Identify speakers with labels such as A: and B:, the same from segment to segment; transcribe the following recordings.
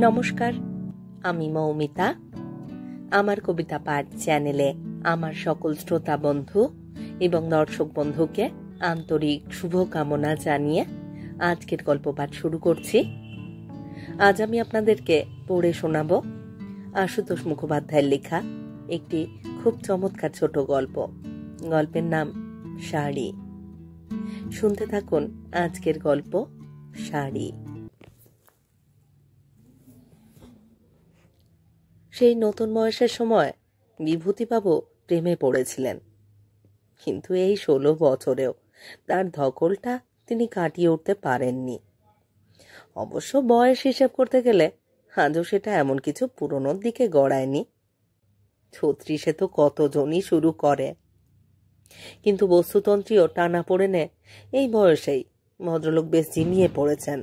A: নমস্কার, আমি মৌমিতা। আমার কবিতা পাঠ চ্যানেলে আমার সকল শ্রোতা বন্ধু এবং দর্শক বন্ধুকে আন্তরিক শুভকামনা জানিয়ে আজকের গল্প পাঠ শুরু করছি। আজ আমি আপনাদেরকে পড়ে শোনাব আশুতোষ মুখোপাধ্যায়ের লেখা একটি খুব চমৎকার ছোট গল্প। গল্পের নাম শাড়ি। শুনতে থাকুন আজকের গল্প শাড়ি। সেই নতুন বয়সের সময় বিভূতিবাবু প্রেমে পড়েছিলেন, কিন্তু এই 16 বছরেও তার ধকলটা তিনি কাটিয়ে উঠতে পারেননি। অবশ্য বয়স হিসেব করতে গেলে আজও সেটা এমন কিছু পুরনোর দিকে গড়ায়নি। 36-এ তো কতজনই শুরু করে, কিন্তু বস্তুতন্ত্রীও টানা পড়ে নে এই বয়সেই ভদ্রলোক বেশ ঝিমিয়ে পড়েছেন।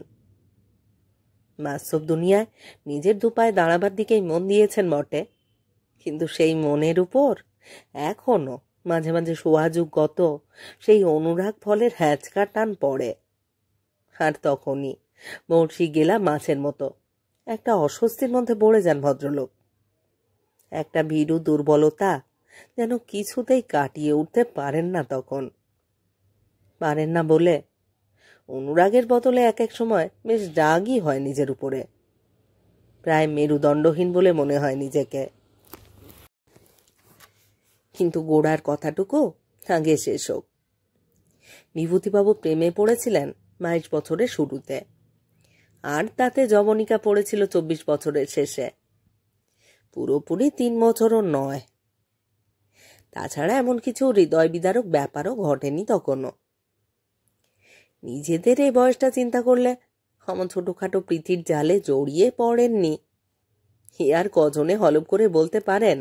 A: বাস্তব দুনিয়ায় নিজের দুপায়ে দাঁড়াবার দিকেই মন দিয়েছেন বটে, কিন্তু সেই মনের উপর এখনো মাঝে মাঝে সোয়াযুগগত সেই অনুরাগ ফলের হ্যাঁচকা টান পড়ে। আর তখনই বড়শি গেলা মাছের মতো একটা অস্বস্তির মধ্যে পড়ে যান ভদ্রলোক। একটা ভীরু দুর্বলতা যেন কিছুতেই কাটিয়ে উঠতে পারেন না। তখন পারেন না বলে অনুরাগের বদলে এক এক সময় বেশ রাগই হয় নিজের উপরে, প্রায় মেরুদণ্ডহীন বলে মনে হয় নিজেকে। কিন্তু গোড়ার কথাটুকু আগে শেষ হোক। বিভূতিবাবু প্রেমে পড়েছিলেন 22 বছরের শুরুতে, আর তাতে যবনিকা পড়েছিল 24 বছরের শেষে। পুরোপুরি 3 বছরও নয়। তাছাড়া এমন কিছু হৃদয় বিদারক ব্যাপারও ঘটেনি তখনও। নিজেদের এই বয়সটা চিন্তা করলে আমার ছোটখাটো প্রীতির জালে জড়িয়ে পড়েননি এ আর কজনে হলপ করে বলতে পারেন।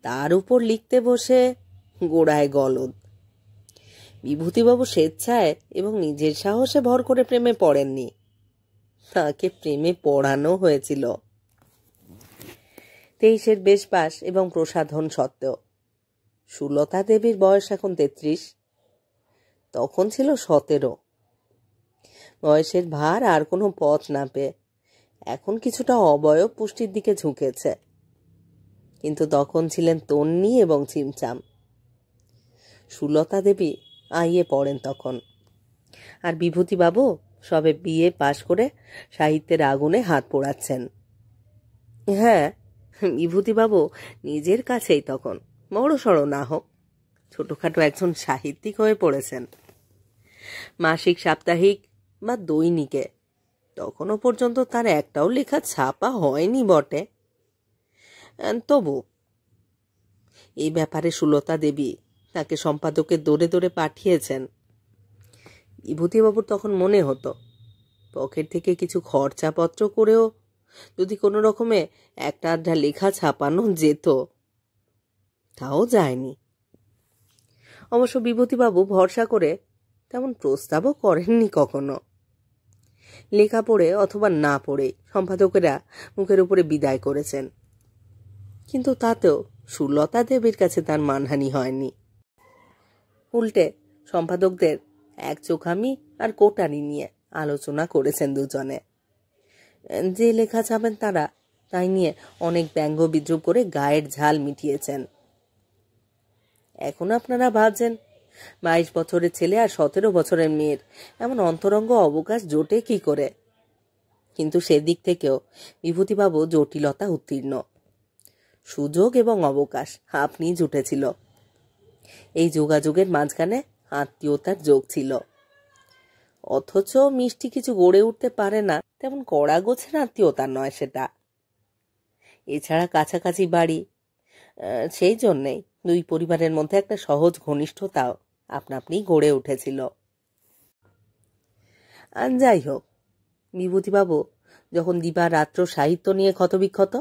A: তার উপর লিখতে বসে গোড়ায় গলদ। বিভূতিবাবু স্বেচ্ছায় এবং নিজের সাহসে ভর করে প্রেমে পড়েননি, তাকে প্রেমে পড়ানো হয়েছিল। 23-এর বেশ পাস এবং প্রসাধন সত্ত্বেও। সুলতা দেবীর বয়স এখন 33, তখন ছিল 17। বয়সের ভার আর কোনো পথ না পেয়ে এখন কিছুটা অবয়ব পুষ্টির দিকে ঝুঁকেছে, কিন্তু তখন ছিলেন তন্নি এবং চিমচাম। সুলতা দেবী আইয়ে পড়েন তখন, আর বিভূতিবাবু সবে বিয়ে পাশ করে সাহিত্যের আগুনে হাত পোড়াচ্ছেন। হ্যাঁ, বিভূতিবাবু নিজের কাছেই তখন বড় সড়ো না হোক ছোটখাটো একজন সাহিত্যিক হয়ে পড়েছেন। মাসিক, সাপ্তাহিক বা দৈনিকে তখনও পর্যন্ত তার একটাও লেখা ছাপা হয়নি বটে, তবু এই ব্যাপারে সুলতা দেবী তাকে সম্পাদকের দৌড়ে দৌড়ে পাঠিয়েছেন। বিভূতিবাবুর তখন মনে হতো পকেট থেকে কিছু খরচাপত্র করেও যদি কোনো রকমে একটা আধটা লেখা ছাপানো যেত, তাও যায়নি। অবশ্য বিভূতিবাবু ভরসা করে তেমন প্রস্তাবও করেননি কখনো। লেখা পড়ে অথবা না পড়ে সম্পাদকেরা মুখের উপরে বিদায় করেছেন, কিন্তু তাতেও সুলতা দেবীর কাছে তার মানহানি হয়নি। উল্টে সম্পাদকদের এক চোখামি আর কোটানি নিয়ে আলোচনা করেছেন দুজনে। যে লেখা ছাপেন তারা তাই নিয়ে অনেক ব্যঙ্গ বিদ্রুপ করে গায়ের ঝাল মিটিয়েছেন। এখন আপনারা ভাবছেন 22 বছরের ছেলে আর 17 বছরের মেয়ের এমন অন্তরঙ্গ অবকাশ জোটে কি করে, কিন্তু সেদিক থেকেও বিভূতিবাবু জটিলতা উত্তীর্ণ। সুযোগ এবং অবকাশ আপনি জুটেছিল। এই যোগাযোগের মাঝখানে আত্মীয়তার যোগ ছিল, অথচ মিষ্টি কিছু গড়ে উঠতে পারে না তেমন কড়া গোছের আত্মীয়তা নয় সেটা। এছাড়া কাছাকাছি বাড়ি, সেই জন্যেই দুই পরিবারের মধ্যে একটা সহজ ঘনিষ্ঠতাও আপনা আপনি গড়ে উঠেছিল। আর যাই হোক, বিভূতিবাবু যখন দিবারাত্র সাহিত্য নিয়ে ক্ষতবিক্ষত,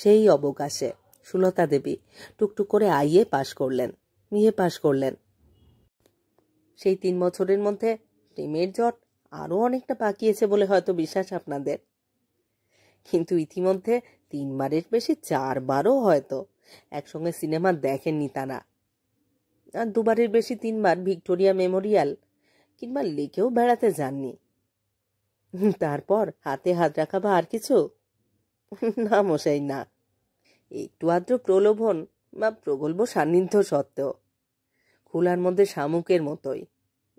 A: সেই অবকাশে সুলতা দেবী টুকটুক করে আইএ পাশ করলেন, বিএ পাশ করলেন। সেই 3 বছরের মধ্যে প্রেমের জট আরও অনেকটা পাকিয়েছে বলে হয়তো বিশ্বাস আপনাদের, কিন্তু ইতিমধ্যে 3 বারের বেশি 4 বারও হয়তো একসঙ্গে সিনেমা দেখেননি তারা। আর 2 বারের বেশি 3 বার ভিক্টোরিয়া মেমোরিয়াল কিংবা লেকেও বেড়াতে যাননি। তারপর হাতে হাত রাখা বা আর কিছু? না মশাই, না। একটু আদ্র প্রলোভন বা প্রগল্ভ সান্নিধ্য সত্ত্বেও খোলার মধ্যে শামুকের মতোই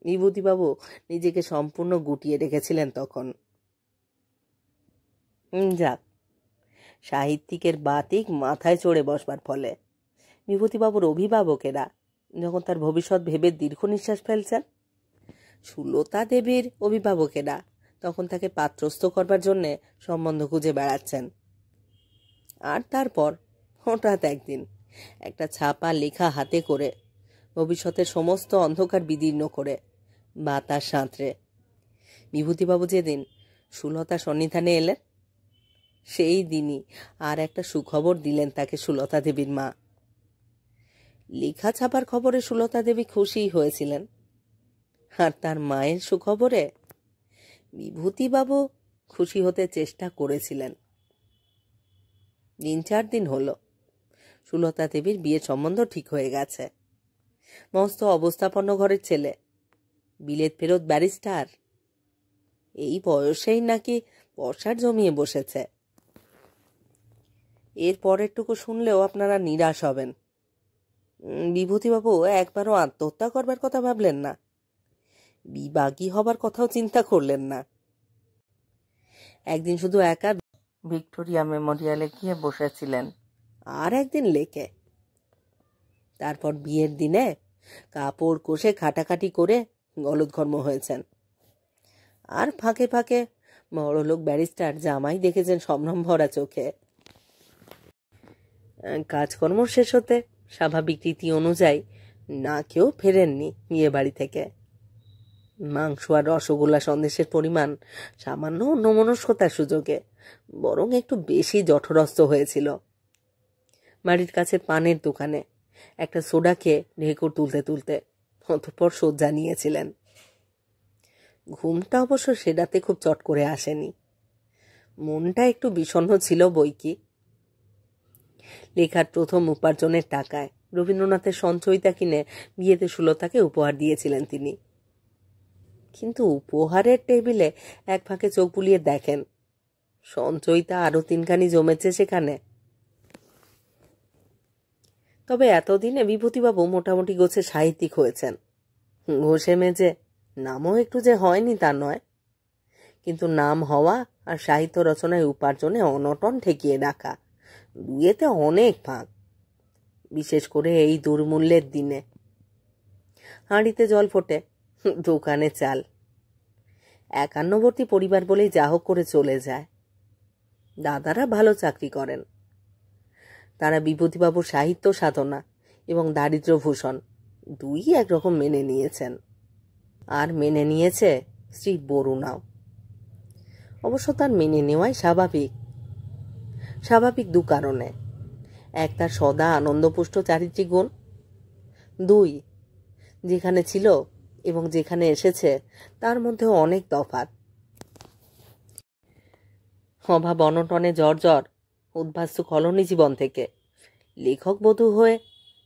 A: বিভূতিবাবু নিজেকে সম্পূর্ণ গুটিয়ে রেখেছিলেন তখন। যাক, সাহিত্যিকের বাতিক মাথায় চড়ে বসবার ফলে বিভূতিবাবুর অভিভাবকেরা যখন তার ভবিষ্যৎ ভেবে দীর্ঘ নিঃশ্বাস ফেলছেন, সুলতা দেবীর অভিভাবকেরা তখন তাকে পাত্রস্থ করবার জন্যে সম্বন্ধ খুঁজে বেড়াচ্ছেন। আর তারপর হঠাৎ একদিন একটা ছাপা লেখা হাতে করে ভবিষ্যতের সমস্ত অন্ধকার বিদীর্ণ করে বাতাস সাঁতরে বিভূতিবাবু যেদিন সুলতা সন্নিধানে এলেন, সেই দিনই আর একটা সুখবর দিলেন তাকে সুলতা দেবীর মা। লেখা ছাপার খবরে সুলতা দেবী খুশি হয়েছিলেন, আর তার মায়ের সুখবরে বিভূতিবাবু খুশি হতে চেষ্টা করেছিলেন। 3-4 দিন হলো সুলতা দেবীর বিয়ের সম্বন্ধ ঠিক হয়ে গেছে। মস্ত অবস্থাপন্ন ঘরের ছেলে, বিলেত ফেরত ব্যারিস্টার, এই বয়সেই নাকি পয়সার জমিয়ে বসেছে। এর পরেরটুকু শুনলেও আপনারা নিরাশ হবেন। বিভূতিবাবু একবারও আত্মহত্যা করবার কথা ভাবলেন না, বিবাগী হবার কথাও চিন্তা করলেন না। একদিন শুধু একা ভিক্টোরিয়া মেমোরিয়ালে গিয়ে বসেছিলেন, আর একদিন লেকে। তারপর বিয়ের দিনে কাপড় কষে খাটাখাটি করে গলদঘর্ম হয়েছেন। আর ফাঁকে ফাঁকে বড়লোক ব্যারিস্টার জামাই দেখেছেন সম্ভ্রম ভরা চোখে। কাজকর্ম শেষ হতে স্বাভাবিক রীতি অনুযায়ী না কেউ ফেরেননি বিয়ে বাড়ি থেকে। মাংস আর রসগোল্লা সন্দেশের পরিমাণ সামান্য অন্যমনস্কতার সুযোগে বরং একটু বেশি জঠরস্থ হয়েছিল। বাড়ির কাছে পানের দোকানে একটা সোডা খেয়ে ঢেকুর তুলতে তুলতে অতঃপর শয্যা নিয়েছিলেন। ঘুমটা অবশ্য সে রাতে খুব চট করে আসেনি, মনটা একটু বিষণ্ণ ছিল বইকি। লেখার প্রথম উপার্জনের টাকায় রবীন্দ্রনাথের সঞ্চয়িতা কিনে বিয়েতে সুলতাকে উপহার দিয়েছিলেন তিনি। কিন্তু উপহারের টেবিলে এক ফাঁকে চোখ বুলিয়ে দেখেন সঞ্চয়িতা আরো 3খানি জমেছে সেখানে। তবে এতদিনে বিভূতিবাবু মোটামুটি গোছে সাহিত্যিক হয়েছেন। ঘষে মেজে নামও একটু যে হয়নি তা নয়, কিন্তু নাম হওয়া আর সাহিত্য রচনায় উপার্জনে অনটন ঠেকিয়ে রাখা দুয়েতে অনেক ফাঁক, বিশেষ করে এই দুর্মূল্যের দিনে। হাঁড়িতে জল ফোটে, দোকানে চাল। একান্নবর্তী পরিবার বলেই যা হোক করে চলে যায়। দাদারা ভালো চাকরি করেন। তারা বিভূতিবাবুর সাহিত্য সাধনা এবং দারিদ্র্য ভূষণ দুই একরকম মেনে নিয়েছেন, আর মেনে নিয়েছে শ্রী বরুণাও। অবশ্য তার মেনে নেওয়াই স্বাভাবিক। স্বাভাবিক 2 কারণে। 1, তার সদা আনন্দপুষ্ট চারিত্রিক গুণ। 2, যেখানে ছিল এবং যেখানে এসেছে তার মধ্যে অনেক তফাৎ। অভাব অনটনে জর্জর উদ্বাস্তু কলোনি জীবন থেকে লেখক বধূ হয়ে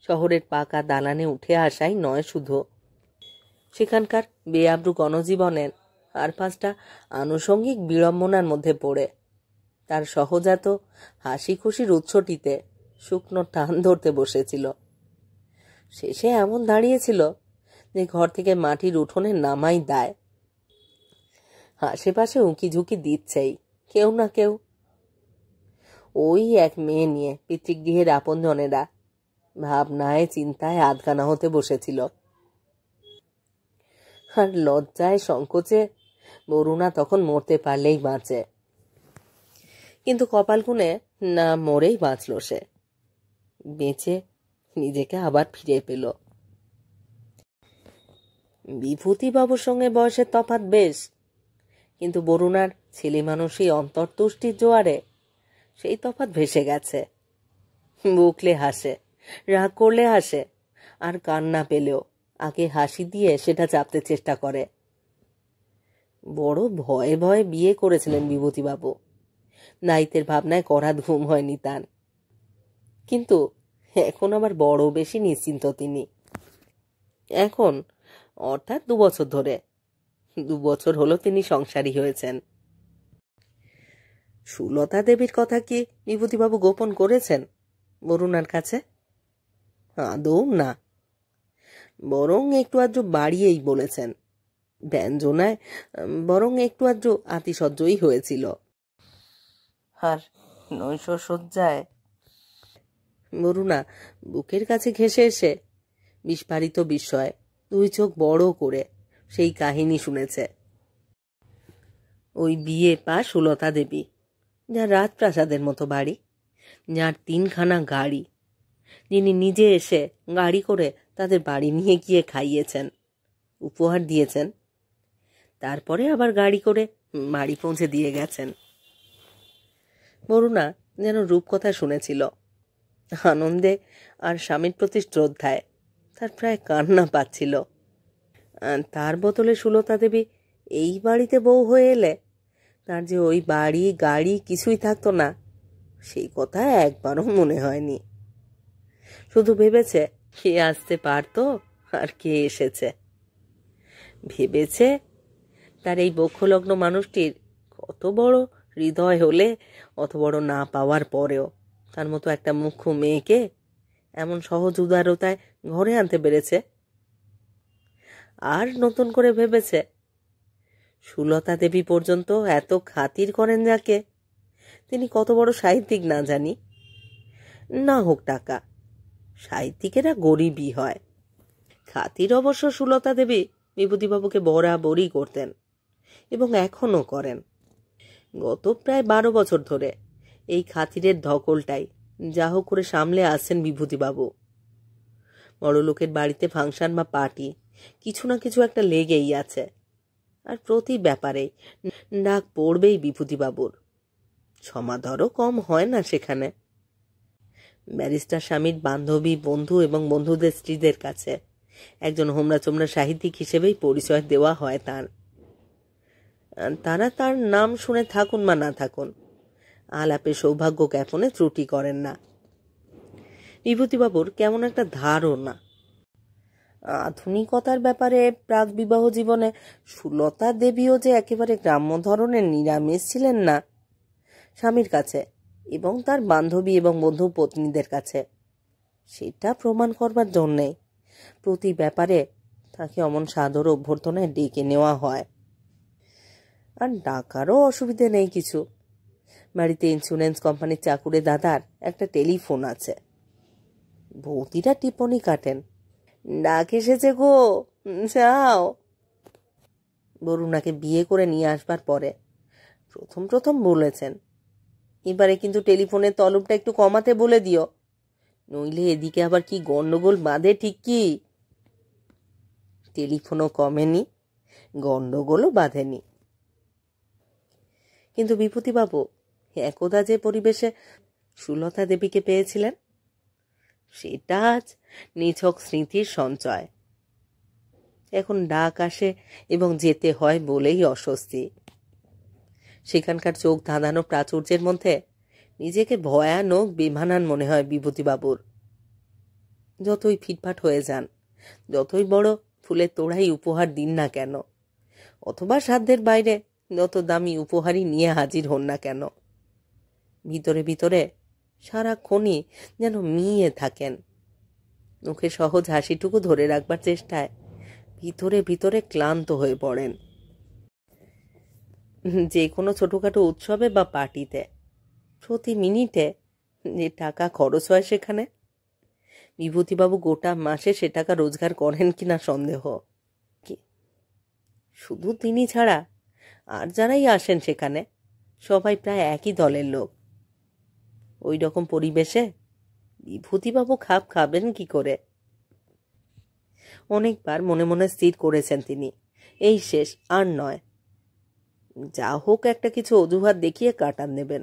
A: শহরের পাকা দালানে উঠে আসাই নয় শুধু, সেখানকার বেআব্রু গণজীবনের আর 5টা আনুষঙ্গিক বিড়ম্বনার মধ্যে পড়ে তার সহজাত হাসি খুশির উৎসটিতে শুকনো টান ধরতে বসেছিল। শেষে এমন দাঁড়িয়েছিল যে ঘর থেকে মাটির উঠোনে নামাই দায়। আশেপাশে উঁকি ঝুঁকি দিচ্ছেই কেউ না কেউ। ওই এক মেয়ে নিয়ে পিতৃগৃহের আপনজনেরা ভাবনায় চিন্তায় আধখানা হতে বসেছিল। আর লজ্জায় সংকোচে বরুণা তখন মরতে পারলেই বাঁচে, কিন্তু কপাল গুনে না মরেই বাঁচল সে। বেঁচে নিজেকে আবার ফিরে পেল। বিভূতিবাবুর সঙ্গে বয়সের তফাৎ বেশ, কিন্তু বরুণার ছেলে মানুষই অন্তর্তুষ্টির জোয়ারে সেই তফাৎ ভেসে গেছে। বকলে হাসে, রাগ করলে হাসে, আর কান্না পেলেও আগে হাসি দিয়ে সেটা চাপতে চেষ্টা করে। বড় ভয়ে ভয়ে বিয়ে করেছিলেন বিভূতিবাবু। দায়িত্বের ভাবনায় করাত ঘুম হয়নি তার, কিন্তু এখন আবার বড় বেশি নিশ্চিন্ত তিনি। এখন অর্থাৎ 2 বছর ধরে 2 বছর হলো তিনি সংসারী হয়েছেন। সুলতা দেবীর কথা কি বিভূতিবাবু গোপন করেছেন বরুণার কাছে? আদৌ না, বরং একটু আধটু বাড়িয়েই বলেছেন। ব্যঞ্জনায় বরং একটু আধটু আতিশয্যই হয়েছিল। আর নৈশসজ্জায় বরুণা বুকের কাছে ঘেঁষে এসে বিস্ফারিত বিস্ময়ে দুই চোখ বড় করে সেই কাহিনী শুনেছে। ওই বিয়ে পা সুলতা দেবী, যার রাজপ্রাসাদের মতো বাড়ি, যার 3খানা গাড়ি, যিনি নিজে এসে গাড়ি করে তাদের বাড়ি নিয়ে গিয়ে খাইয়েছেন, উপহার দিয়েছেন, তারপরে আবার গাড়ি করে বাড়ি পৌঁছে দিয়ে গেছেন। বরুণা যেন রূপকথা শুনেছিল। আনন্দে আর স্বামীর প্রতি শ্রদ্ধায় তার প্রায় কান্না পাচ্ছিল। তার বদলে সুলতা দেবী এই বাড়িতে বউ হয়ে এলে তার যে ওই বাড়ি গাড়ি কিছুই থাকতো না, সেই কথা একবারও মনে হয়নি। শুধু ভেবেছে কে আসতে পারতো আর কে এসেছে। ভেবেছে তার এই বক্ষলগ্ন মানুষটির কত বড় হৃদয় হলে অত বড় না পাওয়ার পরেও তার মতো একটা মুখ্য মেয়েকে এমন সহজ উদারতায় ঘরে আনতে পেরেছে। আর নতুন করে ভেবেছে সুলতা দেবী পর্যন্ত এত খাতির করেন যাকে, তিনি কত বড় সাহিত্যিক না জানি। না হোক টাকা, সাহিত্যিকেরা গরিবই হয়। খাতির অবশ্য সুলতা দেবী বিভূতিবাবুকে বরাবরই করতেন এবং এখনও করেন। গত প্রায় 12 বছর ধরে এই খাতিরের ধকলটাই যা হোক করে সামলে আসছেন বিভূতিবাবু। বড়লোকের বাড়িতে ফাংশন বা পার্টি কিছু না কিছু একটা লেগেই আছে, আর প্রতি ব্যাপারে ডাক পড়বেই বিভূতিবাবুর। সমাদরও কম হয় না সেখানে। ব্যারিস্টার স্বামীর বান্ধবী, বন্ধু এবং বন্ধুদের স্ত্রীদের কাছে একজন হোমরা চোমরা সাহিত্যিক হিসেবেই পরিচয় দেওয়া হয় তার। তারা তার নাম শুনে থাকুন বা না থাকুন, আলাপে সৌভাগ্য জ্ঞাপনে ত্রুটি করেন না। বিভূতিবাবুর কেমন একটা ধারণা, আধুনিকতার ব্যাপারে প্রাক বিবাহ জীবনে সুলতা দেবীও যে একেবারে গ্রাম্য ধরনের নিরামিষ ছিলেন না স্বামীর কাছে এবং তার বান্ধবী এবং বন্ধু পত্নীদের কাছে, সেটা প্রমাণ করবার জন্যে প্রতি ব্যাপারে তাকে অমন সাদর অভ্যর্থনায় ডেকে নেওয়া হয়। আর ডাকারও অসুবিধে নেই কিছু। বাড়িতে ইন্স্যুরেন্স কোম্পানির চাকুরে দাদার একটা টেলিফোন আছে। বৌদিরা টিপনি কাটেন, ডাক এসেছে গো, যাও। বরুণাকে বিয়ে করে নিয়ে আসবার পরে প্রথম প্রথম বলেছেন, এবারে কিন্তু টেলিফোনের তলবটা একটু কমাতে বলে দিও, নইলে এদিকে আবার কি গন্ডগোল বাঁধে ঠিক কি। টেলিফোনও কমেনি, গন্ডগোলও বাঁধেনি। কিন্তু বিভূতিবাবু একদা যে পরিবেশে সুলতা দেবীকে পেয়েছিলেন, সেটা আজ নিছক স্মৃতির সঞ্চয়। এখন ডাক আসে এবং যেতে হয় বলেই অস্বস্তি। সেখানকার চোখ ধাঁধানো প্রাচুর্যের মধ্যে নিজেকে ভয়ানক বেমানান মনে হয় বিভূতিবাবুর। যতই ফিটফাট হয়ে যান, যতই বড় ফুলের তোড়াই উপহার দিন না কেন, অথবা সাধ্যের বাইরে যত দামি উপহারই নিয়ে হাজির হন না কেন, ভিতরে ভিতরে সারাক্ষণই যেন মিয়ে থাকেন। মুখে সহজ হাসিটুকু ধরে রাখবার চেষ্টায় ভিতরে ভিতরে ক্লান্ত হয়ে পড়েন। যে কোনো ছোটখাটো উৎসবে বা পার্টিতে প্রতি মিনিটে যে টাকা খরচ হয় সেখানে, বিভূতিবাবু গোটা মাসে সে টাকা রোজগার করেন কিনা সন্দেহ। শুধু তিনি ছাড়া আর যারাই আসেন সেখানে সবাই প্রায় একই দলের লোক। ওই রকম পরিবেশে বিভূতিবাবু খাপ খাবেন কি করে? অনেকবার মনে মনে স্থির করেছেন তিনি, এই শেষ, আর নয়। যা হোক একটা কিছু অজুহাত দেখিয়ে কাটান নেবেন।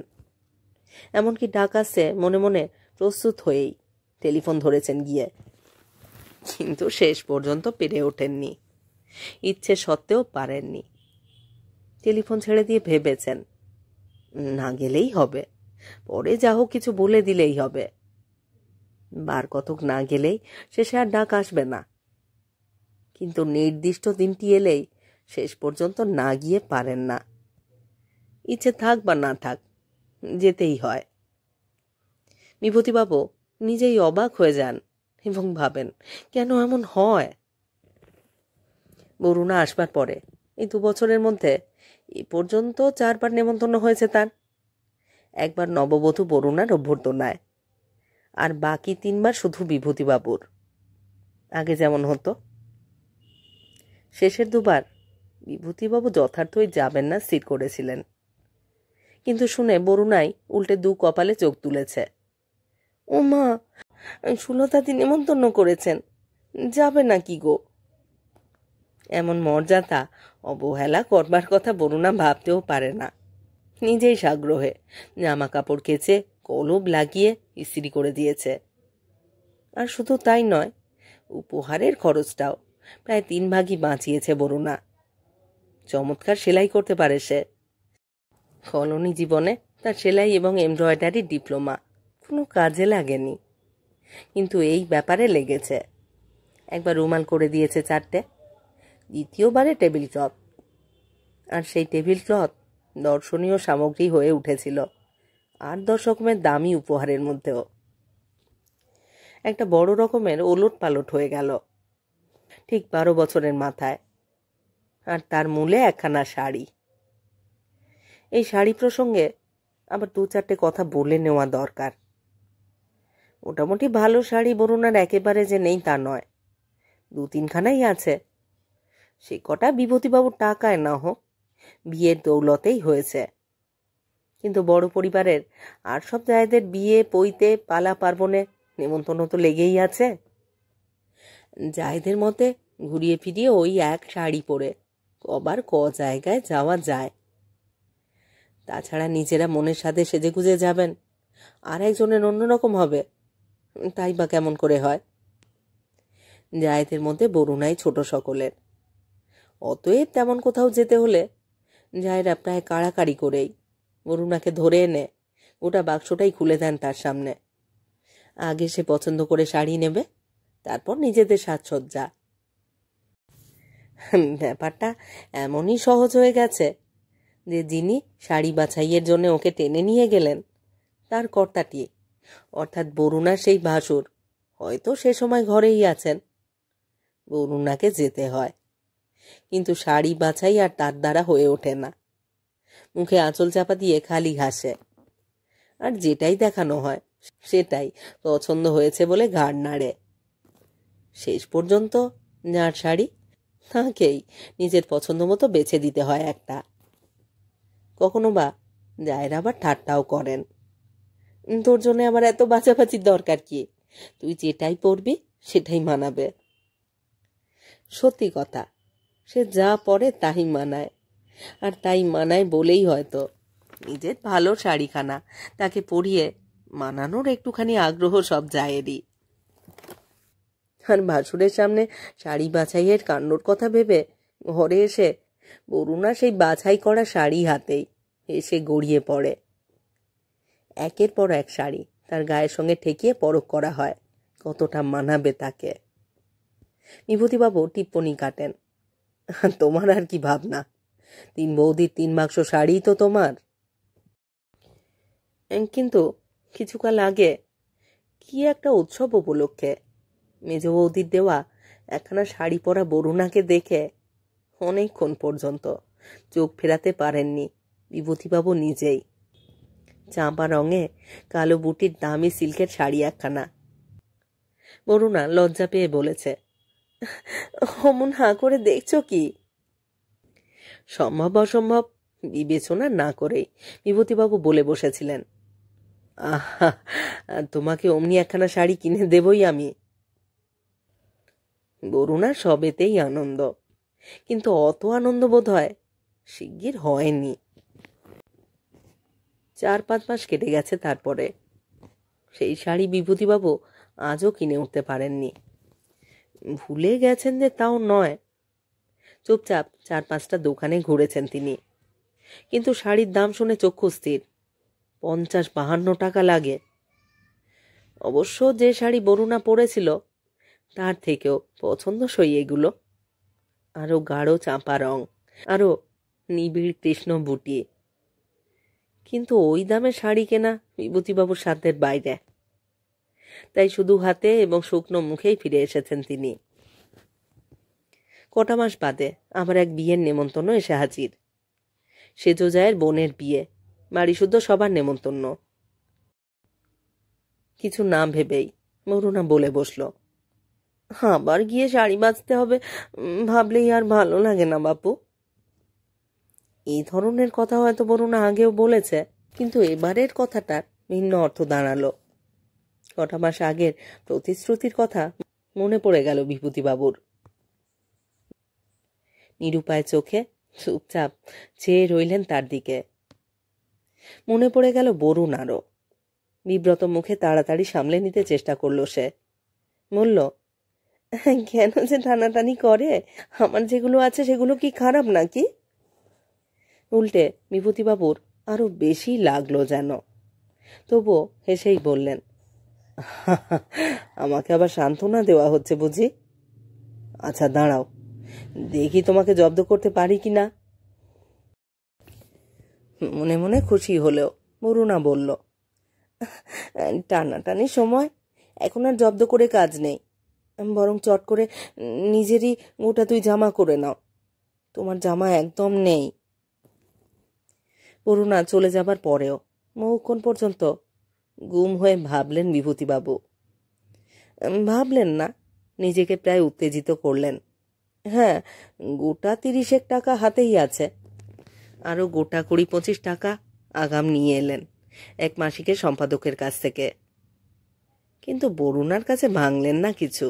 A: এমনকি ডাক আসছে মনে মনে প্রস্তুত হয়েই টেলিফোন ধরেছেন গিয়ে, কিন্তু শেষ পর্যন্ত পেরে ওঠেননি, ইচ্ছে সত্ত্বেও পারেননি। টেলিফোন ছেড়ে দিয়ে ভেবেছেন, না গেলেই হবে, পরে যা হোক কিছু বলে দিলেই হবে। বার কতক না গেলেই শেষে আর ডাক আসবে না। কিন্তু নির্দিষ্ট দিনটি এলেই শেষ পর্যন্ত না গিয়ে পারেন না। ইচ্ছে থাক বা না থাক, যেতেই হয়। বিভূতিবাবু নিজেই অবাক হয়ে যান এবং ভাবেন কেন এমন হয়। বরুণা আসবার পরে এই 2 বছরের মধ্যে এ পর্যন্ত 4 বার নেমন্তন্ন হয়েছে তার। একবার নববধূ বরুণার অভ্যর্থনায়, আর বাকি 3 বার শুধু বিভূতিবাবুর। আগে যেমন হতো। শেষের 2 বার বিভূতিবাবু যথার্থই যাবেন না স্থির করেছিলেন, কিন্তু শুনে বরুণাই উল্টে 2 কপালে চোখ তুলেছে। ও মা, সুলতাদি নেমন্তন্ন করেছেন, যাবে না কি গো? এমন মর্যাদা অবহেলা করবার কথা বরুণা ভাবতেও পারে না। নিজেই সাগ্রহে জামা কাপড় কেচে কলব লাগিয়ে ইস্ত্রি করে দিয়েছে। আর শুধু তাই নয়, উপহারের খরচটাও প্রায় 3 ভাগই বাঁচিয়েছে বরুণা। চমৎকার সেলাই করতে পারে সে। কলোনি জীবনে তার সেলাই এবং এমব্রয়ডারি ডিপ্লোমা কোনো কাজে লাগেনি, কিন্তু এই ব্যাপারে লেগেছে। একবার রুমাল করে দিয়েছে 4টে, দ্বিতীয়বারে টেবিল ক্লথ। আর সেই টেবিল ক্লথ দর্শনীয় সামগ্রী হয়ে উঠেছিল 8-10 রকমের দামি উপহারের মধ্যেও। একটা বড় রকমের ওলট পালট হয়ে গেল ঠিক 12 বছরের মাথায়। আর তার মূলে 1খানা শাড়ি। এই শাড়ি প্রসঙ্গে আবার 2-4টে কথা বলে নেওয়া দরকার। মোটামুটি ভালো শাড়ি বরুণার একেবারে যে নেই তা নয়, 2-3 খানাই আছে। সে কটা বিভূতিবাবুর টাকায় না হোক, বিয়ের দৌলতেই হয়েছে। কিন্তু বড় পরিবারের আর সব জায়গাদের বিয়ে পৈতে পালা পার্বণে নেমন্তন্ন তো লেগেই আছে। জায়দের মতে ঘুরিয়ে ফিরিয়ে ওই এক শাড়ি পরে কবার জায়গায় যাওয়া যায়। তাছাড়া নিজেরা মনের সাথে সেজেগুজে যাবেন, আর একজনের অন্যরকম হবে, তাই বা কেমন করে হয়? জায়দের মধ্যে বরুণাই ছোট সকলের। অতএব তেমন কোথাও যেতে হলে জায়রা প্রায় কাড়াকাড়ি করেই বরুণাকে ধরে এনে ওটা বাক্সটাই খুলে দেন তার সামনে। আগে সে পছন্দ করে শাড়ি নেবে, তারপর নিজেদের সাজসজ্জা। ব্যাপারটা এমনই সহজ হয়ে গেছে যে যিনি শাড়ি বাছাইয়ের জন্য ওকে টেনে নিয়ে গেলেন তার কর্তাটি, অর্থাৎ বরুণার সেই ভাসুর, হয়তো সে সময় ঘরেই আছেন। বরুণাকে যেতে হয়, কিন্তু শাড়ি বাছাই আর তার দ্বারা হয়ে ওঠে না। মুখে আঁচল চাপা দিয়ে খালি ঘাসে, আর যেটাই দেখানো হয় সেটাই পছন্দ হয়েছে বলে ঘাড় নাড়ে। শেষ পর্যন্ত যার শাড়ি তাকেই নিজের পছন্দ মতো বেছে দিতে হয় একটা। কখনো বা জায়রা আবার ঠাট্টাও করেন, তোর জন্য আবার এত বাছাবাছির দরকার কি? তুই যেটাই পরবি সেটাই মানাবে। সত্যি কথা, সে যা পরে তাই মানায়, আর তাই মানায় বলেই হয়তো নিজের ভালো শাড়িখানা তাকে পরিয়ে মানানোর একটুখানি আগ্রহ সব জায়েরই। আর ভাসুরের সামনে শাড়ি বাছাইয়ের কাণ্ডর কথা ভেবে ঘরে এসে বরুণা সেই বাছাই করা শাড়ি হাতেই এসে গড়িয়ে পড়ে। একের পর এক শাড়ি তার গায়ের সঙ্গে ঠেকিয়ে পরখ করা হয় কতটা মানাবে তাকে। বিভূতিবাবু টিপ্পনি কাটেন, তোমার আর কি ভাবনা, 3 বৌদির 3 বাক্স শাড়ি তো তোমার। কিন্তু কিছুকাল আগে কি একটা উৎসব উপলক্ষে মেজ বৌদির দেওয়া 1খানা শাড়ি পরা বরুণাকে দেখে অনেকক্ষণ পর্যন্ত চোখ ফেরাতে পারেননি বিভূতিবাবু নিজেই। চাঁপা রঙে কালো বুটির দামি সিল্কের শাড়ি 1খানা। বরুণা লজ্জা পেয়ে বলেছে, অমন হাঁ করে দেখছো কি? সম্ভব অসম্ভব বিবেচনা না করেই বিভূতিবাবু বলে বসেছিলেন, আহা, তোমাকে অমনি 1খানা শাড়ি কিনে দেবই আমি। বরুণার সবেতেই আনন্দ, কিন্তু অত আনন্দ বোধ হয় শিগগির হয়নি। 4-5 মাস কেটে গেছে তারপরে। সেই শাড়ি বিভূতিবাবু আজও কিনে উঠতে পারেননি। ভুলে গেছেন যে তাও নয়, চুপচাপ 4-5টা দোকানে ঘুরেছেন তিনি, কিন্তু শাড়ির দাম শুনে চক্ষু স্থির। 50-52 টাকা লাগে। অবশ্য যে শাড়ি বরুণা পরেছিল তার থেকেও পছন্দসই এগুলো। আরো গাঢ় চাঁপা রং, আরো নিবিড় কৃষ্ণ বুটি। কিন্তু ওই দামে শাড়ি কেনা বিভূতিবাবুর সাধ্যের বাইরে। তাই শুধু হাতে এবং শুকনো মুখেই ফিরে এসেছেন তিনি। কটা মাস বাদে আবার এক বিয়ের নেমন্তন্ন এসে হাজির। সেজোজায়ের বোনের বিয়ে, বাড়ি শুদ্ধ সবার নেমন্তন্ন। কিছু নাম ভেবেই মরুনা বলে বসল, আবার গিয়ে শাড়ি বাঁচতে হবে ভাবলেই আর ভালো লাগে না বাপু। এই ধরনের কথা হয়তো মরুনা আগেও বলেছে, কিন্তু এবারের কথাটার ভিন্ন অর্থ দাঁড়ালো। কটা মাস আগের প্রতিশ্রুতির কথা মনে পড়ে গেল বিভূতিবাবুর। নিরুপায় চোখে চুপচাপ চেয়ে রইলেন তার দিকে। মনে পড়ে গেল বরুণারও। বিব্রত মুখে তাড়াতাড়ি সামলে নিতে চেষ্টা করল সে। বলল, কেন যে টানাটানি করে? আমার যেগুলো আছে সেগুলো কি খারাপ নাকি? উল্টে বিভূতিবাবুর আরো বেশি লাগলো যেন। তবুও হেসেই বললেন, আমাকে আবার সান্ত্বনা দেওয়া হচ্ছে বুঝি? আচ্ছা দাঁড়াও, দেখি তোমাকে জব্দ করতে পারি কিনা। মনে মনে খুশি হলেও বরুণা বলল, টানাটানির সময় এখন আর জব্দ করে কাজ নেই, বরং চট করে নিজেরই গোটা তুই জামা করে নাও। তোমার জামা একদম নেই। বরুণা চলে যাবার পরেও বহুক্ষণ পর্যন্ত গুম হয়ে ভাবলেন বিভূতিবাবু। ভাবলেন না, নিজেকে প্রায় উত্তেজিত করলেন। হ্যাঁ, গোটা 30 টাকা হাতেই আছে। আরো গোটা 20-25 টাকা আগাম নিয়ে এলেন এক মাসিকের সম্পাদকের কাছ থেকে। কিন্তু বরুণার কাছে ভাঙলেন না কিছু।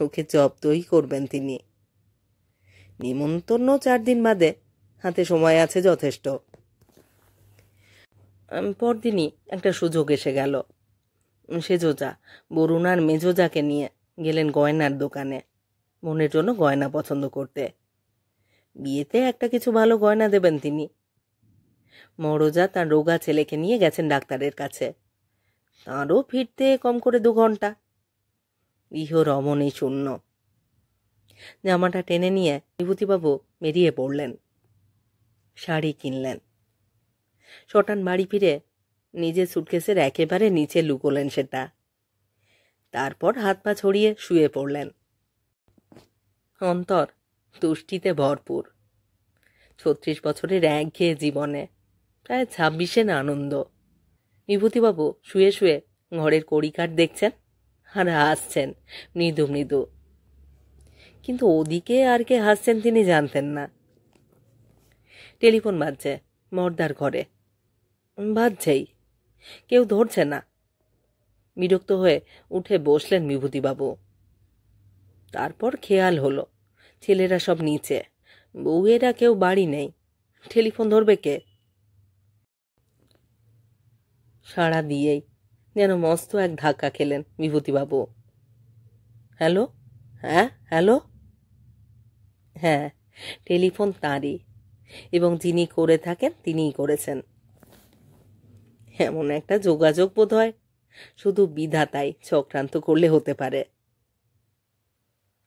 A: ওকে জব্দই করবেন তিনি। নিমন্ত্রণ 4 দিন বাদে, হাতে সময় আছে যথেষ্ট। পরদিনই একটা সুযোগ এসে গেল। সেজোজা বরুণার মেজোজাকে নিয়ে গেলেন গয়নার দোকানে বোনের জন্য গয়না পছন্দ করতে। বিয়েতে একটা কিছু ভালো গয়না দেবেন তিনি। মরোজা তার রোগা ছেলেকে নিয়ে গেছেন ডাক্তারের কাছে। তাঁরও ফিরতে কম করে 2 ঘন্টা। গৃহ রমণী শূন্য। জামাটা টেনে নিয়ে বিভূতিবাবু বেরিয়ে পড়লেন। শাড়ি কিনলেন। শটান বাড়ি ফিরে নিজের সুটকেসের একেবারে নিচে লুকোলেন সেটা। তারপর হাত পা ছড়িয়ে শুয়ে পড়লেন। অন্তর তুষ্টিতে ভরপুর। 36 বছরের একঘেয়ে জীবনে প্রায় 26 আনন্দ। বিভূতিবাবু শুয়ে শুয়ে ঘরের কড়িকাঠ দেখছেন আর হাসছেন মৃদু মৃদু। কিন্তু ওদিকে আর কে হাসছেন তিনি জানতেন না। টেলিফোন বাজছে মর্দার ঘরে। বাজছেই, কেউ ধরছে না। বিরক্ত হয়ে উঠে বসলেন বিভূতিবাবু। তারপর খেয়াল হলো ছেলেরা সব নিচে, বউয়েরা কেউ বাড়ি নেই। টেলিফোন ধরবে কে? সাড়া দিয়েই যেন মস্ত এক ধাক্কা খেলেন বিভূতিবাবু। হ্যালো? হ্যাঁ হ্যালো? হ্যাঁ, টেলিফোন তাঁরই, এবং যিনি করে থাকেন তিনিই করেছেন। এমন একটা যোগাযোগ বোধ হয় শুধু বিধাতাই চক্রান্ত করলে হতে পারে।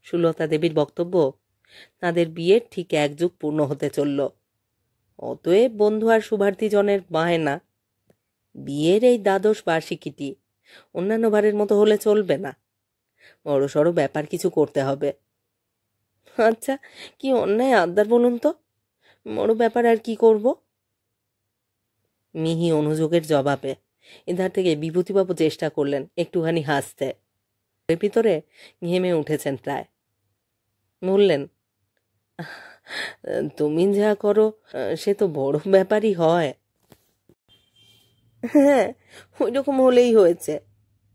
A: সুলতা দেবীর বক্তব্য, তাদের বিয়ের ঠিক 1 যুগ পূর্ণ হতে চলল। অতএব বন্ধু আর শুভার্থীজনের বায়না, বিয়ের এই 12 বার্ষিকীটি অন্যান্য বারের মতো হলে চলবে না, বড়সড় ব্যাপার কিছু করতে হবে। আচ্ছা, কি অন্যায় আবদার বলুন তো? বড় ব্যাপার আর কি করব? মিহি অনুযোগের জবাবে এধার থেকে বিভূতিবাবু চেষ্টা করলেন একটুখানি হাসতে। ভিতরে ঘেমে উঠেছেন প্রায়। বললেন, তুমি যা করো সে তো বড় ব্যাপারই হয়। হ্যাঁ, ওই রকম হলেই হয়েছে।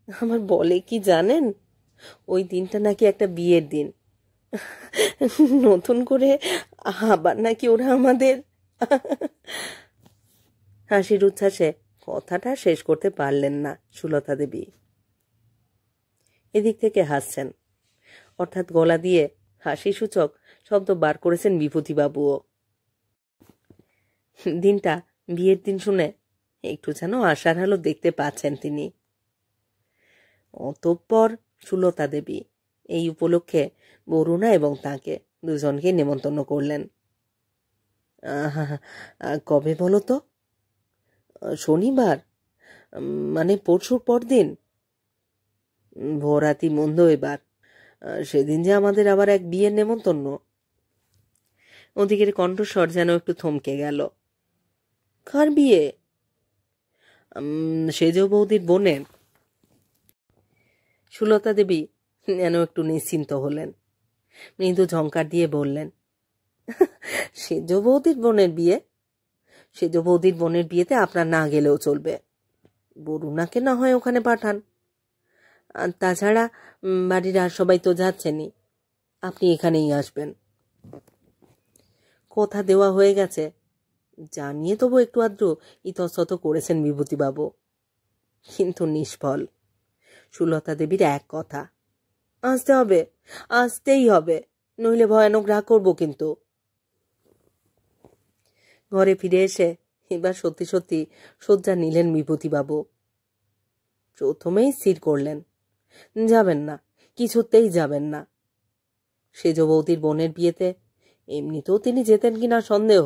A: আমার বলে কি জানেন, ওই দিনটা নাকি একটা বিয়ের দিন। নতুন করে আবার নাকি ওরা আমাদের। হাসির উচ্ছ্বাসে কথাটা শেষ করতে পারলেন না সুলতা দেবী। এদিক থেকে হাসছেন, অর্থাৎ গলা দিয়ে হাসি সূচক শব্দ বার করেছেন বিভূতিবাবুও। দিনটা বিয়ের দিন শুনে একটু যেন আশার আলো দেখতে পাচ্ছেন তিনি। অতঃপর সুলতা দেবী এই উপলক্ষে বরুণা এবং তাকে দুজনকে নেমন্তন্ন করলেন। কবে বলো তো? শনিবার, মানে পরশুর পর দিন? ভোরাতি মন্দ এবার। সেদিন যে আমাদের আবার এক বিয়ের নেমন্তন্ন। ওদিকের কণ্ঠস্বর যেন একটু থমকে গেল। কার বিয়ে? সেজ বৌদির বোনের। সুলতা দেবী যেন একটু নিশ্চিন্ত হলেন। মৃদু ঝংকার দিয়ে বললেন, সেজ বৌদির বোনের বিয়ে? সেজ বৌদির বোনের বিয়েতে আপনার না গেলেও চলবে। বরুণাকে না হয় ওখানে পাঠান। আর তাছাড়া বাড়ির আর সবাই তো যাচ্ছেনই, আপনি এখানেই আসবেন। কথা দেওয়া হয়ে গেছে জানিয়ে তবু একটু আদ্র ইতস্তত করেছেন বিভূতিবাবু, কিন্তু নিষ্ফল। সুলতা দেবীর এক কথা, আসতে হবে, আসতেই হবে, নইলে ভয়ানক রাগ করবো কিন্তু। ঘরে ফিরে এসে এবার সত্যি সত্যি শয্যা নিলেন বিভূতিবাবু। প্রথমেই স্থির করলেন যাবেন না, কিছুতেই যাবেন না। সেজ বৌদির বোনের বিয়েতে এমনিতেও তিনি যেতেন কিনা সন্দেহ,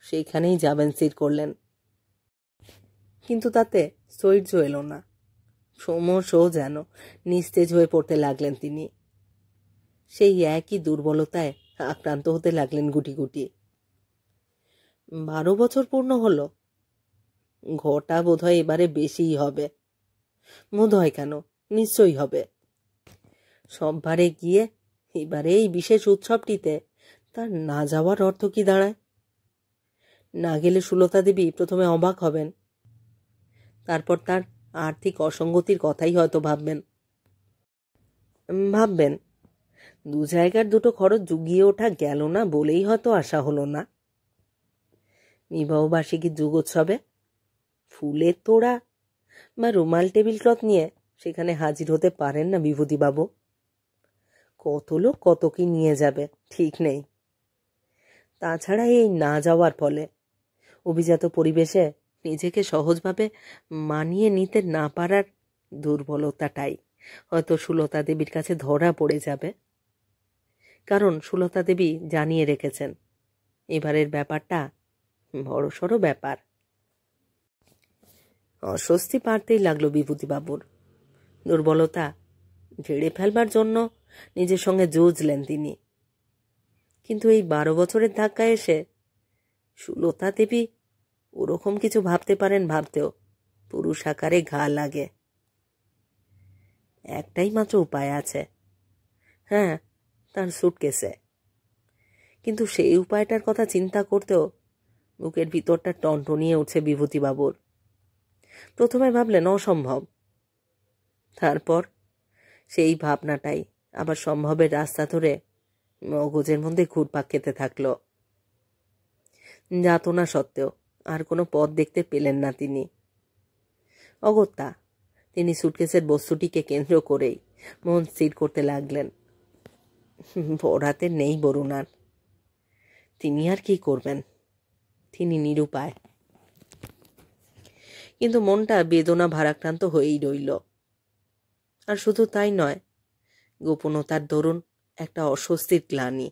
A: সেইখানেই যাবেন স্থির করলেন। কিন্তু তাতে স্থৈর্য এলো না। ক্রমশও যেন নিস্তেজ হয়ে পড়তে লাগলেন তিনি। সেই একই দুর্বলতায় আক্রান্ত হতে লাগলেন গুটি গুটি। 12 বছর পূর্ণ হলো। ঘটা বোধহয় এবারে বেশিই হবে। বোধহয় কেন, নিশ্চয়ই হবে। সববারে গিয়ে এবারে এই বিশেষ উৎসবটিতে তার না যাওয়ার অর্থ কি দাঁড়ায়? না গেলে সুলতা দেবী প্রথমে অবাক হবেন, তারপর তার আর্থিক অসঙ্গতির কথাই হয়তো ভাববেন। দু জায়গার দুটো খরচ জুগিয়ে ওঠা গেল না বলেই হয়তো আশা হলো না। বিবাহবার্ষিকীর যুগোৎসবে ফুলের তোড়া বা রুমাল টেবিল ক্লথ নিয়ে সেখানে হাজির হতে পারেন না বিভূতিবাবু। কত লোক কত কি নিয়ে যাবে ঠিক নেই। তাছাড়া এই না যাওয়ার ফলে অভিজাত পরিবেশে নিজেকে সহজভাবে মানিয়ে নিতে না পারার দুর্বলতাটাই হয়তো সুলতা দেবীর কাছে ধরা পড়ে যাবে। কারণ সুলতা দেবী জানিয়ে রেখেছেন এবারের ব্যাপারটা বড়সড় ব্যাপার। অস্বস্তি বাড়তেই লাগলো বিভূতিবাবুর। দুর্বলতা ঝেড়ে ফেলবার জন্য নিজের সঙ্গে যুঝলেন তিনি। কিন্তু এই 12 বছরের ধাক্কা এসে সুলতা দেবী ওরকম কিছু ভাবতে পারেন ভাবতেও পুরুষ আকারে ঘা লাগে। একটাই মাত্র উপায় আছে, হ্যাঁ, তার সুটকেসে। কিন্তু সেই উপায়টার কথা চিন্তা করতেও বুকের ভিতরটা টনটনিয়ে উঠছে বিভূতিবাবুর। প্রথমে ভাবলেন অসম্ভব, তারপর সেই ভাবনাটাই আবার সম্ভবের রাস্তা ধরে মগজের মধ্যে ঘুরপাক খেতে থাকল। যাতনা সত্ত্বেও আর কোনো পথ দেখতে পেলেন না তিনি। অগত্যা তিনি সুটকেসের বস্তুটিকে কেন্দ্র করেই মন স্থির করতে লাগলেন। বরাতে নেই বরুণার, তিনি আর কি করবেন, তিনি নিরুপায়। কিন্তু মনটা বেদনা ভারাক্রান্ত হয়েই রইল। আর শুধু তাই নয়, গোপনতার দরুন একটা অস্বস্তির গ্লানি।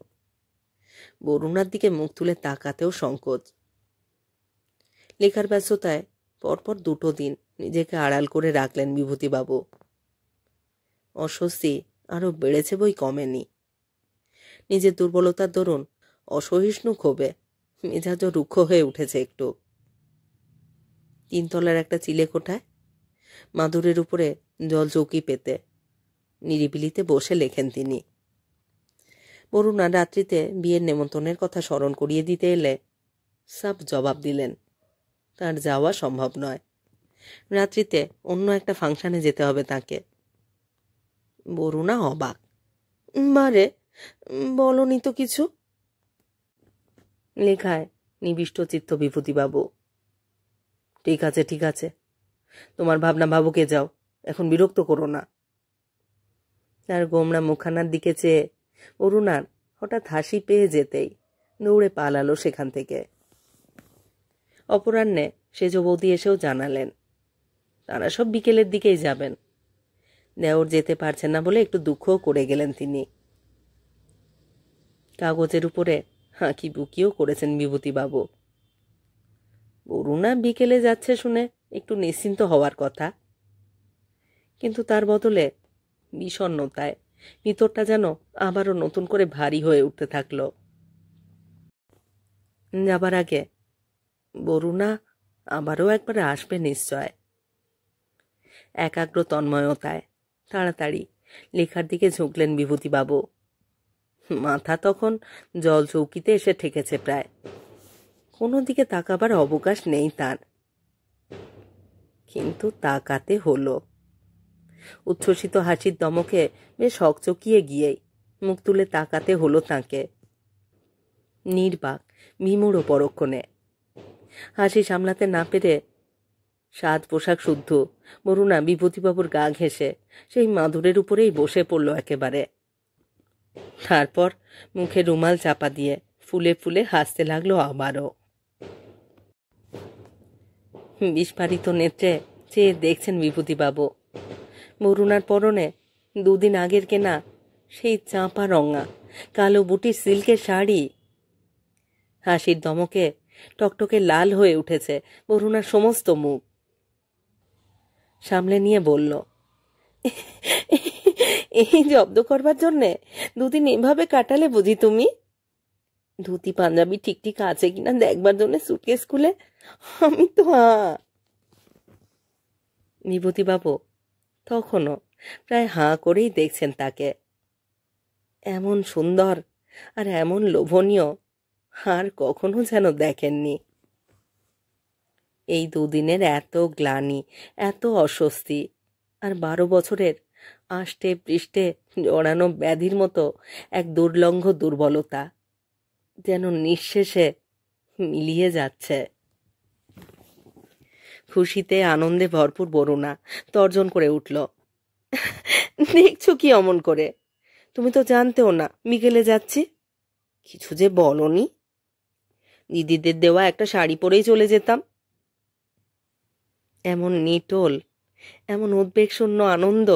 A: বরুণার দিকে মুখ তুলে তাকাতেও সংকোচ। লেখার ব্যস্ততায় পরপর 2 দিন নিজেকে আড়াল করে রাখলেন বিভূতিবাবু। অস্বস্তি আরো বেড়েছে বই কমেনি। নিজের দুর্বলতার দরুন অসহিষ্ণু ক্ষোভে মেজাজও রুক্ষ হয়ে উঠেছে একটু। 3 তলার একটা চিলেকোঠায় মাদুরের উপরে জল চৌকি পেতে নিরিবিলিতে বসে লেখেন তিনি। বরুণা রাত্রিতে বিয়ের নেমন্তন্নের কথা স্মরণ করিয়ে দিতে এলে সাব জবাব দিলেন তার যাওয়া সম্ভব নয়, রাত্রিতে অন্য একটা ফাংশনে যেতে হবে তাকে। বরুণা অবাক, বারে বলনি তো কিছু। লেখায় নিবিষ্ট চিত্ত বিভূতিবাবু। ঠিক আছে ঠিক আছে, তোমার ভাবনা ভাবুকে যাও, এখন বিরক্ত করো না। তার গোমরা মুখানার দিকে চেয়ে অরুণার হঠাৎ হাসি পেয়ে যেতেই দৌড়ে পালালো সেখান থেকে। অপরাহ্নে সেজ বৌদি এসেও জানালেন তারা সব বিকেলের দিকেই যাবেন। দেওর যেতে পারছেন না বলে একটু দুঃখও করে গেলেন তিনি। কাগজের উপরে হাঁকি বুকিও করেছেন বিভূতিবাবু। বরুণা বিকেলে যাচ্ছে শুনে একটু নিশ্চিন্ত হওয়ার কথা, কিন্তু তার বদলে বিষণ্ণতায় ভিতরটা যেন আবারও নতুন করে ভারী হয়ে উঠতে থাকলো। যাবার আগে বরুণা আবারও একবার আসবে নিশ্চয়। একাগ্র তন্ময়তায় তাড়াতাড়ি লেখার দিকে ঝুঁকলেন বিভূতিবাবু। মাথা তখন জল চৌকিতে এসে ঠেকেছে প্রায়। কোনো দিকে তাকাবার অবকাশ নেই তার, কিন্তু তাকাতে হলো। উচ্ছ্বসিত হাসির দমকে বেশ হকচকিয়ে গিয়েই মুখ তুলে তাকাতে হলো তাকে। নির্বাক বিমূঢ় পরক্ষণে হাসি সামলাতে না পেরে সাজ পোশাক শুদ্ধ বরুণা বিভূতিবাবুর গা ঘেঁষে সেই মাদুরের উপরেই বসে পড়ল একেবারে। তারপর মুখে রুমাল চাপা দিয়ে ফুলে ফুলে হাসতে লাগলো আবারও। বিস্ফারিত নেত্রে চেয়ে দেখছেন বিভূতিবাবু। বরুণার পরনে দুদিন আগের কেনা সেই চাঁপা রঙা কালো বুটির সিল্কের শাড়ি। হাসির দমকে টকটকে লাল হয়ে উঠেছে বরুণার সমস্ত মুখ। সামলে নিয়ে বলল, এই জব্দ করবার জন্যে দুদিন এভাবে কাটালে বুঝি তুমি? ধুতি পাঞ্জাবি ঠিক ঠিক আছে কিনা দেখবার জন্য সুটকেস খুলে আমি তো বিভূতিবাবু তখনও প্রায় হাঁ করেই দেখছেন তাকে। এমন সুন্দর আর এমন লোভনীয় আর কখনো যেন দেখেননি। এই দুদিনের এত গ্লানি, এত অস্বস্তি, আর 12 বছরের আষ্টে পৃষ্ঠে জড়ানো ব্যাধির মতো এক দুর্লঙ্ঘ দুর্বলতা যেন নিঃশেষে মিলিয়ে যাচ্ছে। খুশিতে আনন্দে ভরপুর বরুণা তর্জন করে উঠল, দেখছো কি অমন করে? তুমি তো জানতেও না বিকেলে যাচ্ছি। কিছু যে বলনি। দিদিদের দেওয়া একটা শাড়ি পরেই চলে যেতাম। এমন নিটোল, এমন উদ্বেগশূন্য আনন্দ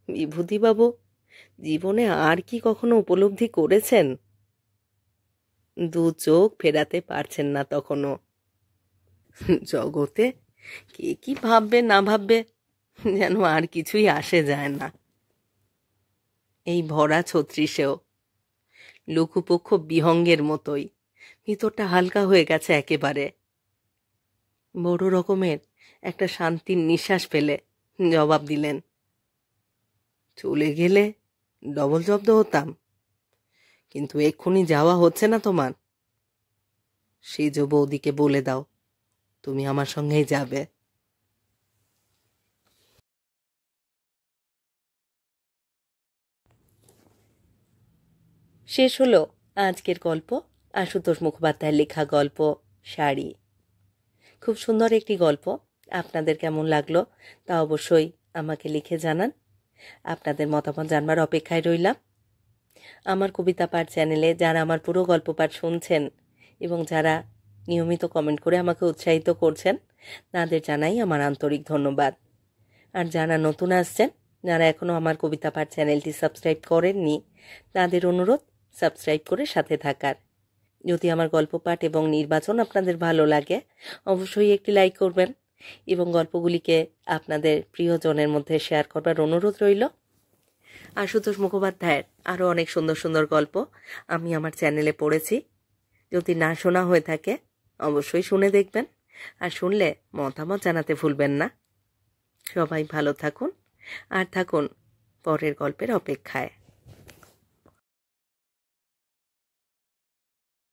A: বিভূতিবাবু জীবনে আর কি কখনো উপলব্ধি করেছেন? দু চোখ ফেরাতে পারছেন না তখনও। জগতে কে কি ভাববে না ভাববে যেন আর কিছুই আসে যায় না। এই ভরা 36-এও লঘুপক্ষ বিহঙ্গের মতোই ভিতরটা হালকা হয়ে গেছে একেবারে। বড় রকমের একটা শান্তির নিঃশ্বাস ফেলে জবাব দিলেন, চলে গেলে ডবল জব্দ হতাম, কিন্তু এক্ষুনি যাওয়া হচ্ছে না তোমার। সেজ বৌদিকে বলে দাও তুমি আমার সঙ্গেই যাবে। শেষ হলো আজকের গল্প, আশুতোষ মুখোপাধ্যায়ের লেখা গল্প শাড়ি। খুব সুন্দর একটি গল্প। আপনাদের কেমন লাগলো তা অবশ্যই আমাকে লিখে জানান। আপনাদের মতামত জানবার অপেক্ষায় রইলাম। আমার কবিতা পাঠ চ্যানেলে যারা আমার পুরো গল্প পাঠ শুনছেন এবং যারা নিয়মিত কমেন্ট করে আমাকে উৎসাহিত করছেন, তাদের জানাই আমার আন্তরিক ধন্যবাদ। আর যারা নতুন আসছেন, যারা এখনও আমার কবিতা পাঠ চ্যানেলটি সাবস্ক্রাইব করেননি, তাদের অনুরোধ সাবস্ক্রাইব করে সাথে থাকার। যদি আমার গল্প পাঠ এবং নির্বাচন আপনাদের ভালো লাগে, অবশ্যই একটি লাইক করবেন এবং গল্পগুলিকে আপনাদের প্রিয়জনের মধ্যে শেয়ার করবার অনুরোধ রইল। আশুতোষ মুখোপাধ্যায়ের আরও অনেক সুন্দর সুন্দর গল্প আমি আমার চ্যানেলে পড়েছি। যদি না শোনা হয়ে থাকে অবশ্যই শুনে দেখবেন, আর শুনলে মতামত জানাতে ভুলবেন না। সবাই ভালো থাকুন আর থাকুন পরের গল্পের অপেক্ষায়।